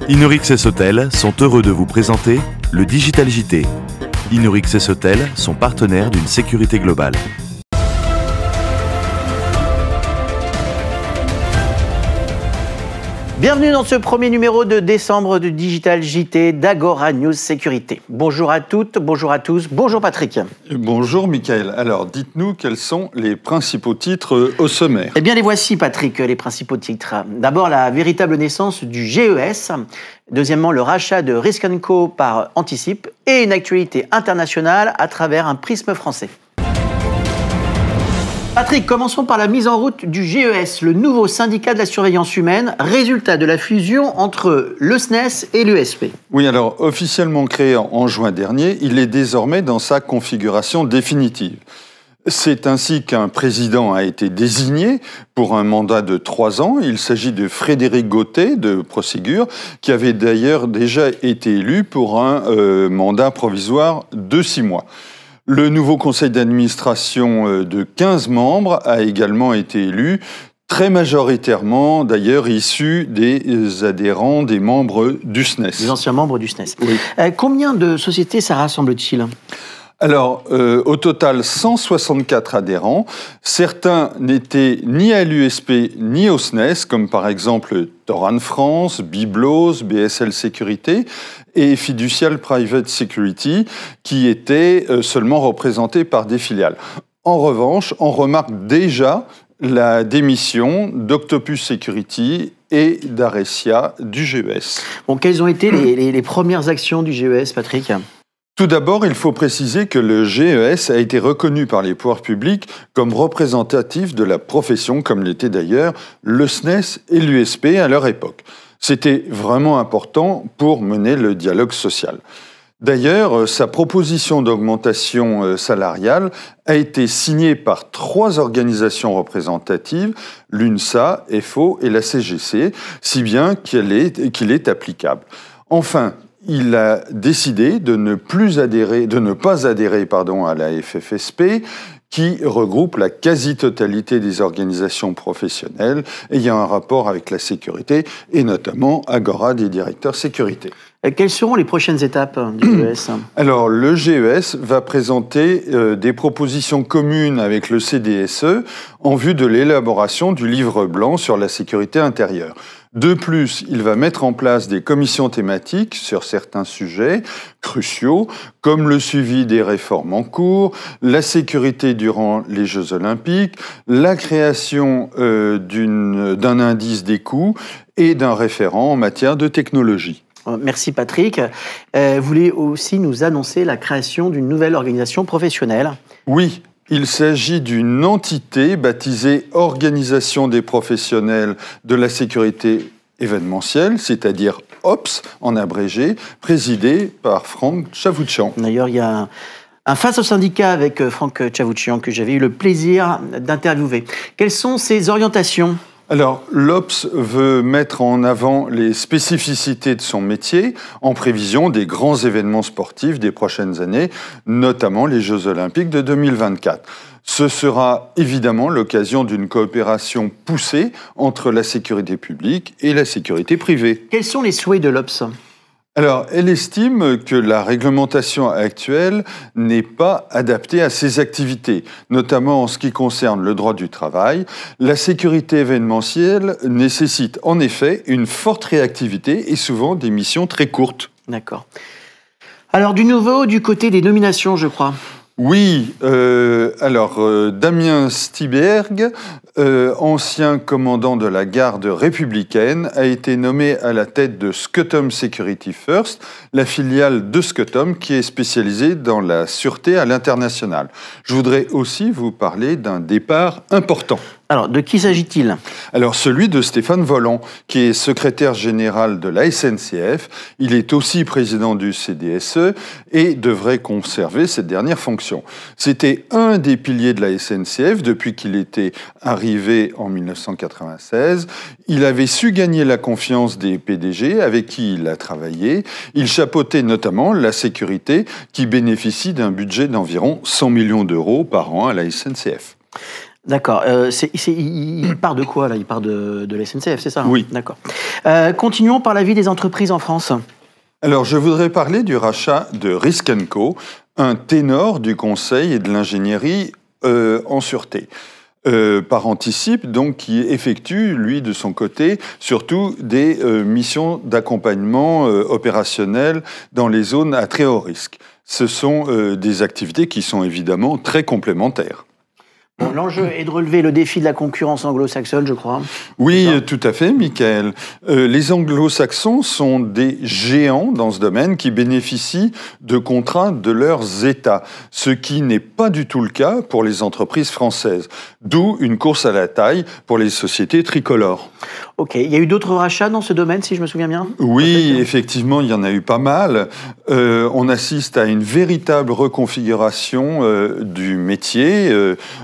Inorix et Sotel sont heureux de vous présenter le Digital JT. Inorix et Sotel sont partenaires d'une sécurité globale. Bienvenue dans ce premier numéro de décembre du Digital JT d'Agora News Sécurité. Bonjour à toutes, bonjour à tous, bonjour Patrick. Bonjour Mickaël. Alors dites-nous quels sont les principaux titres au sommaire. Eh bien les voici Patrick, les principaux titres. D'abord la véritable naissance du GES. Deuxièmement le rachat de Risk & Co par Anticipe. Et une actualité internationale à travers un prisme français. Patrick, commençons par la mise en route du GES, le nouveau syndicat de la surveillance humaine, résultat de la fusion entre le SNES et l'USP. Oui, alors officiellement créé en juin dernier, il est désormais dans sa configuration définitive. C'est ainsi qu'un président a été désigné pour un mandat de 3 ans. Il s'agit de Frédéric Gauthier de Prosegur, qui avait d'ailleurs déjà été élu pour un mandat provisoire de 6 mois. Le nouveau conseil d'administration de 15 membres a également été élu, très majoritairement d'ailleurs issu des adhérents, des membres du SNES. Des anciens membres du SNES. Oui. Combien de sociétés ça rassemble-t-il ? Alors, au total, 164 adhérents. Certains n'étaient ni à l'USP ni au SNES, comme par exemple Toran France, Biblos, BSL Sécurité et Fiducial Private Security, qui étaient seulement représentés par des filiales. En revanche, on remarque déjà la démission d'Octopus Security et d'Arecia du GES. Bon, quelles ont été les premières actions du GES, Patrick ? Tout d'abord, il faut préciser que le GES a été reconnu par les pouvoirs publics comme représentatif de la profession, comme l'était d'ailleurs le SNES et l'USP à leur époque. C'était vraiment important pour mener le dialogue social. D'ailleurs, sa proposition d'augmentation salariale a été signée par 3 organisations représentatives, l'UNSA, FO et la CGC, si bien qu'il est applicable. Enfin, il a décidé de ne pas adhérer à la FFSP, qui regroupe la quasi-totalité des organisations professionnelles ayant un rapport avec la sécurité, et notamment Agora des directeurs sécurité. Quelles seront les prochaines étapes du GES ? Alors, le GES va présenter des propositions communes avec le CDSE en vue de l'élaboration du livre blanc sur la sécurité intérieure. De plus, il va mettre en place des commissions thématiques sur certains sujets cruciaux, comme le suivi des réformes en cours, la sécurité durant les Jeux Olympiques, la création d'un indice des coûts et d'un référent en matière de technologie. Merci Patrick. Vous voulez aussi nous annoncer la création d'une nouvelle organisation professionnelle ? Oui. Il s'agit d'une entité baptisée Organisation des professionnels de la sécurité événementielle, c'est-à-dire OPS en abrégé, présidée par Franck Chavouchian. D'ailleurs, il y a un face au syndicat avec Franck Chavouchian que j'avais eu le plaisir d'interviewer. Quelles sont ses orientations ? Alors, l'OPS veut mettre en avant les spécificités de son métier en prévision des grands événements sportifs des prochaines années, notamment les Jeux Olympiques de 2024. Ce sera évidemment l'occasion d'une coopération poussée entre la sécurité publique et la sécurité privée. Quels sont les souhaits de l'OPS ? Alors, elle estime que la réglementation actuelle n'est pas adaptée à ses activités, notamment en ce qui concerne le droit du travail. La sécurité événementielle nécessite en effet une forte réactivité et souvent des missions très courtes. D'accord. Alors, du nouveau du côté des nominations, je crois. Oui, Damien Stiberg, ancien commandant de la garde républicaine, a été nommé à la tête de Scutum Security First, la filiale de Scutum qui est spécialisée dans la sûreté à l'international. Je voudrais aussi vous parler d'un départ important. Alors, de qui s'agit-il ? Alors, celui de Stéphane Volant, qui est secrétaire général de la SNCF. Il est aussi président du CDSE et devrait conserver cette dernière fonction. C'était un des piliers de la SNCF depuis qu'il était arrivé en 1996. Il avait su gagner la confiance des PDG avec qui il a travaillé. Il chapeautait notamment la sécurité qui bénéficie d'un budget d'environ 100 millions d'euros par an à la SNCF. D'accord. Il part de quoi, là? Il part de la SNCF, c'est ça, hein? Oui. D'accord. Continuons par la vie des entreprises en France. Alors, je voudrais parler du rachat de Risk & Co, un ténor du conseil et de l'ingénierie en sûreté. Par Anticipe, donc, qui effectue, lui, de son côté, surtout des missions d'accompagnement opérationnel dans les zones à très haut risque. Ce sont des activités qui sont évidemment très complémentaires. Bon, l'enjeu est de relever le défi de la concurrence anglo-saxonne, je crois. Oui, tout à fait, Michael. Les anglo-saxons sont des géants dans ce domaine qui bénéficient de contrats de leurs États, ce qui n'est pas du tout le cas pour les entreprises françaises. D'où une course à la taille pour les sociétés tricolores. Ok, il y a eu d'autres rachats dans ce domaine, si je me souviens bien? Oui, effectivement, il y en a eu pas mal. On assiste à une véritable reconfiguration du métier,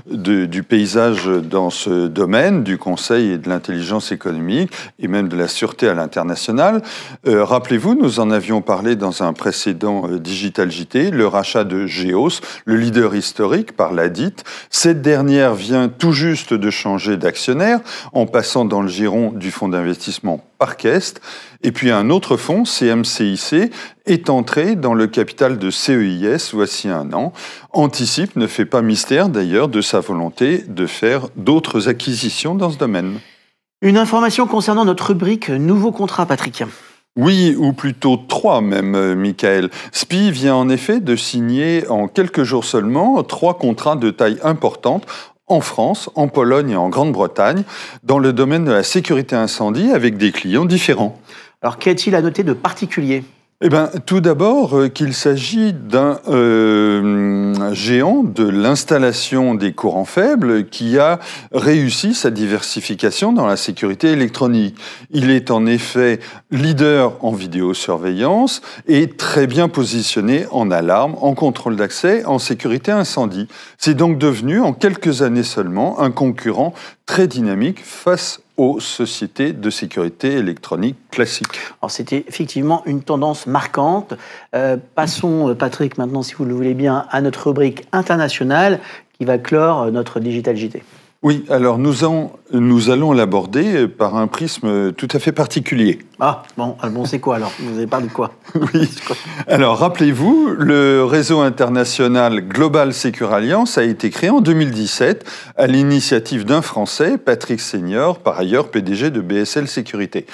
du paysage dans ce domaine, du conseil et de l'intelligence économique, et même de la sûreté à l'international. Rappelez-vous, nous en avions parlé dans un précédent Digital JT, le rachat de Géos, le leader historique par la dite. Cette dernière vient tout juste de changer d'actionnaire, en passant dans le giron du fonds d'investissement Parkest. Et puis un autre fonds, CMCIC, est entré dans le capital de CEIS voici un an. Anticipe ne fait pas mystère d'ailleurs de sa volonté de faire d'autres acquisitions dans ce domaine. Une information concernant notre rubrique Nouveaux contrats, Patrick. Oui, ou plutôt 3 même, Michael. SPI vient en effet de signer en quelques jours seulement 3 contrats de taille importante en France, en Pologne et en Grande-Bretagne, dans le domaine de la sécurité incendie avec des clients différents. Alors, qu'y a-t-il à noter de particulier ? Eh bien, tout d'abord, qu'il s'agit d'un géant de l'installation des courants faibles qui a réussi sa diversification dans la sécurité électronique. Il est en effet leader en vidéosurveillance et très bien positionné en alarme, en contrôle d'accès, en sécurité incendie. C'est donc devenu, en quelques années seulement, un concurrent très dynamique face aux sociétés de sécurité électronique classiques. Alors c'était effectivement une tendance marquante. Passons, Patrick, maintenant, si vous le voulez bien, à notre rubrique internationale qui va clore notre Digital JT. Oui, alors nous allons l'aborder par un prisme tout à fait particulier. Ah, bon, c'est quoi alors ? Vous avez parlé de quoi ? Oui, alors rappelez-vous, le réseau international Global Secure Alliance a été créé en 2017 à l'initiative d'un Français, Patrick Senior, par ailleurs PDG de BSL Sécurité.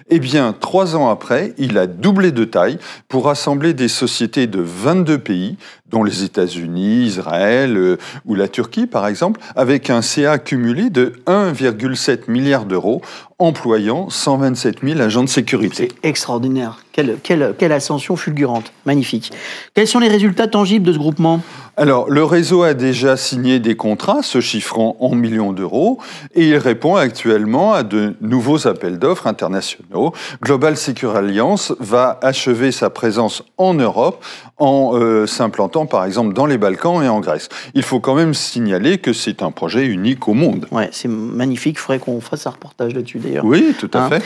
Eh bien, 3 ans après, il a doublé de taille pour rassembler des sociétés de 22 pays, dont les États-Unis, Israël ou la Turquie, par exemple, avec un CA cumulé de 1,7 milliard d'euros, employant 127 000 agents de sécurité. C'est extraordinaire. Quelle ascension fulgurante. Magnifique. Quels sont les résultats tangibles de ce groupement ? Alors, le réseau a déjà signé des contrats se chiffrant en millions d'euros et il répond actuellement à de nouveaux appels d'offres internationaux. Global Secure Alliance va achever sa présence en Europe en s'implantant par exemple dans les Balkans et en Grèce. Il faut quand même signaler que c'est un projet unique au monde. Ouais, c'est magnifique. Il faudrait qu'on fasse un reportage là-dessus d'ailleurs. Oui, tout à fait.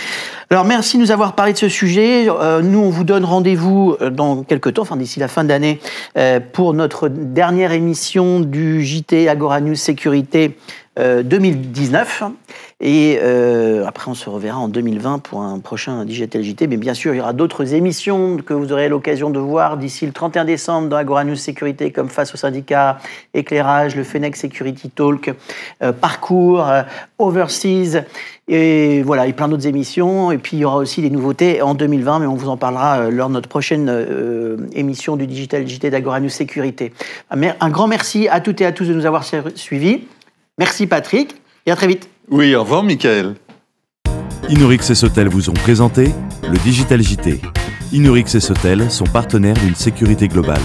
Alors, merci de nous avoir parlé de ce sujet. Nous, on vous donne rendez-vous dans quelques temps, enfin d'ici la fin d'année, pour notre dernière émission du JT Agora News Sécurité 2019. Et après, on se reverra en 2020 pour un prochain Digital JT. Mais bien sûr, il y aura d'autres émissions que vous aurez l'occasion de voir d'ici le 31 décembre dans Agora News Sécurité, comme Face au syndicat, Éclairage, le Fenech Security Talk, Parcours, Overseas, et voilà, et plein d'autres émissions. Et puis, il y aura aussi des nouveautés en 2020, mais on vous en parlera lors de notre prochaine émission du Digital JT d'Agora News Sécurité. Un grand merci à toutes et à tous de nous avoir suivis. Merci Patrick, et à très vite. Oui, au revoir Michael. Inorix et Sotel vous ont présenté le Digital JT. Inorix et Sotel sont partenaires d'une sécurité globale.